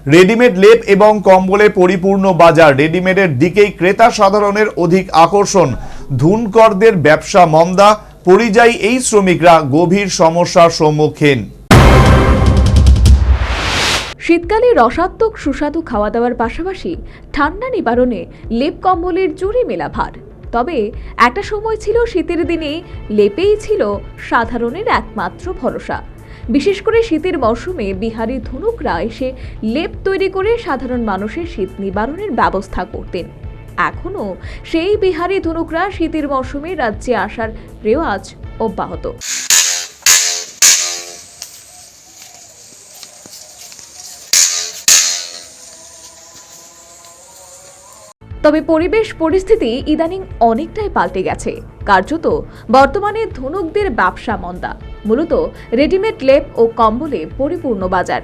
Readymade লেপ এবং কম্বলে পরিপূর্ণ বাজার। রেডিমেডের দিকেই ক্রেতা সাধারণের অধিক আকর্ষণ। ধুনকরদের ব্যবসা মন্দা, পরিযায়ী এই শ্রমিকরা গভীর সমস্যার সম্মুখীন। শীতকালে রসাত্মক সুস্বাদু খাওয়া দাওয়ার পাশাপাশি ঠান্ডা নিবারণে লেপ কম্বলের জুড়ি মেলা ভার। তবে একটা সময় ছিল শীতের দিনে লেপেই ছিল সাধারণের একমাত্র ভরসা। বিশেষ করে শীতের মরশুমে বিহারি ধনুকরা এসে লেপ তৈরি করে সাধারণ মানুষের শীত নিবারণের ব্যবস্থা করতেন। এখনও সেই বিহারি ধনুকরা শীতের মরশুমে রাজ্যে আসার রেওয়াজ অব্যাহত। তবে পরিবেশ পরিস্থিতি ইদানিং অনেকটাই পাল্টে গেছে। কার্যত বর্তমানে ধনুকদের ব্যবসা মন্দা। মূলত রেডিমেড লেপ ও কম্বলে পরিপূর্ণ বাজার।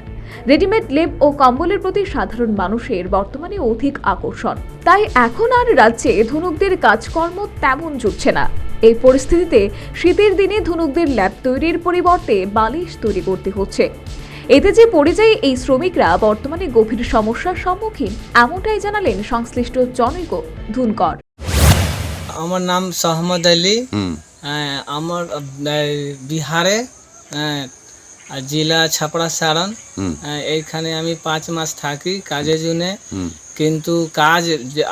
রেডিমেড লেপ ও কম্বলের প্রতি সাধারণ মানুষের বর্তমানে অধিক আকর্ষণ। তাই এখন আর রাজ্যে ধনুকদের কাজকর্ম তেমন জুটছে না। এই পরিস্থিতিতে শীতের দিনে ধনুকদের লেপ তৈরির পরিবর্তে বালিশ তৈরি করতে হচ্ছে। এতে যে পরিযায়ী এই শ্রমিকরা বর্তমানে গভীর সমস্যার সম্মুখীন, এমনটাই জানালেন সংশ্লিষ্ট জনৈক ধুনকর। আমার নাম সহমদ আলী। আমার বিহারে জেলা ছাপড়া সারণ। এইখানে আমি 5 মাস থাকি কাজের জন্য। কিন্তু কাজ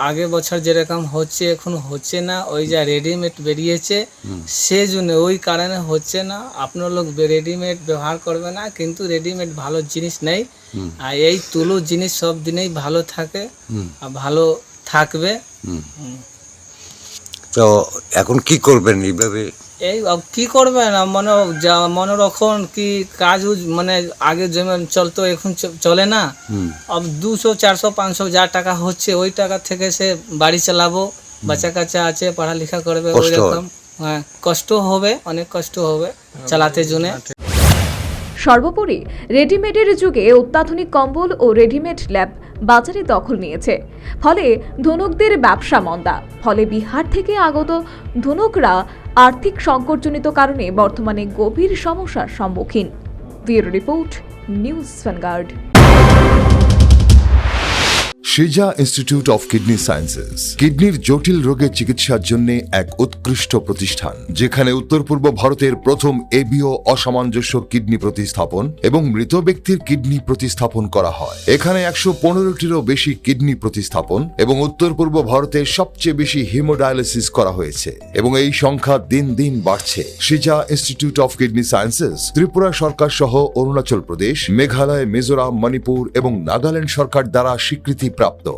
আগে বছর যেরকম হচ্ছে এখন হচ্ছে না। ওই যা রেডিমেড বেরিয়েছে সেজন্য ওই কারণে হচ্ছে না। আপনার লোক রেডিমেড ব্যবহার করবে না, কিন্তু রেডিমেড ভালো জিনিস নেই। আর এই তুলো জিনিস সব দিনেই ভালো থাকে আর ভালো থাকবে। তো এখন কি করবেন এইভাবে? এই কি করবেন মনোরক্ষণ কি কাজ মানে আগে যেমন চলতো এখন চলে না। 200, 400, 500 যা টাকা হচ্ছে ওই টাকা থেকে সে বাড়ি চালাবো, বাচ্চা কাচ্চা আছে পড়ালেখা করবে, ওই রকম কষ্ট হবে, অনেক কষ্ট হবে চালাতে জন্য। সর্বোপরি রেডিমেডের যুগে অত্যাধুনিক কম্বল ও রেডিমেড ল্যাপ বাজারে দখল নিয়েছে। ফলে ধনুকদের ব্যবসা মন্দা। ফলে বিহার থেকে আগত ধনুকরা আর্থিক সংকটজনিত কারণে বর্তমানে গভীর সমস্যার সম্মুখীন। Bureau report, news vanguard. Shija institute of kidney sciences কিডনির জটিল রোগের চিকিৎসার জন্য এক উৎকৃষ্ট প্রতিষ্ঠান, যেখানে উত্তর পূর্ব ভারতের প্রথম এবিও অসামঞ্জস্য কিডনি প্রতিস্থাপন এবং মৃত ব্যক্তির কিডনি প্রতিস্থাপন করা হয়। এখানে 115টিরও বেশি কিডনি প্রতিস্থাপন এবং উত্তর পূর্ব ভারতের সবচেয়ে বেশি হিমোডায়ালিসিস করা হয়েছে এবং এই সংখ্যা দিন দিন বাড়ছে। Shija institute of kidney sciences Tripura সরকার সহ অরুণাচল প্রদেশ, মেঘালয়, মিজোরাম, মণিপুর এবং নাগাল্যান্ড সরকার দ্বারা স্বীকৃতি প্রাপ্ত।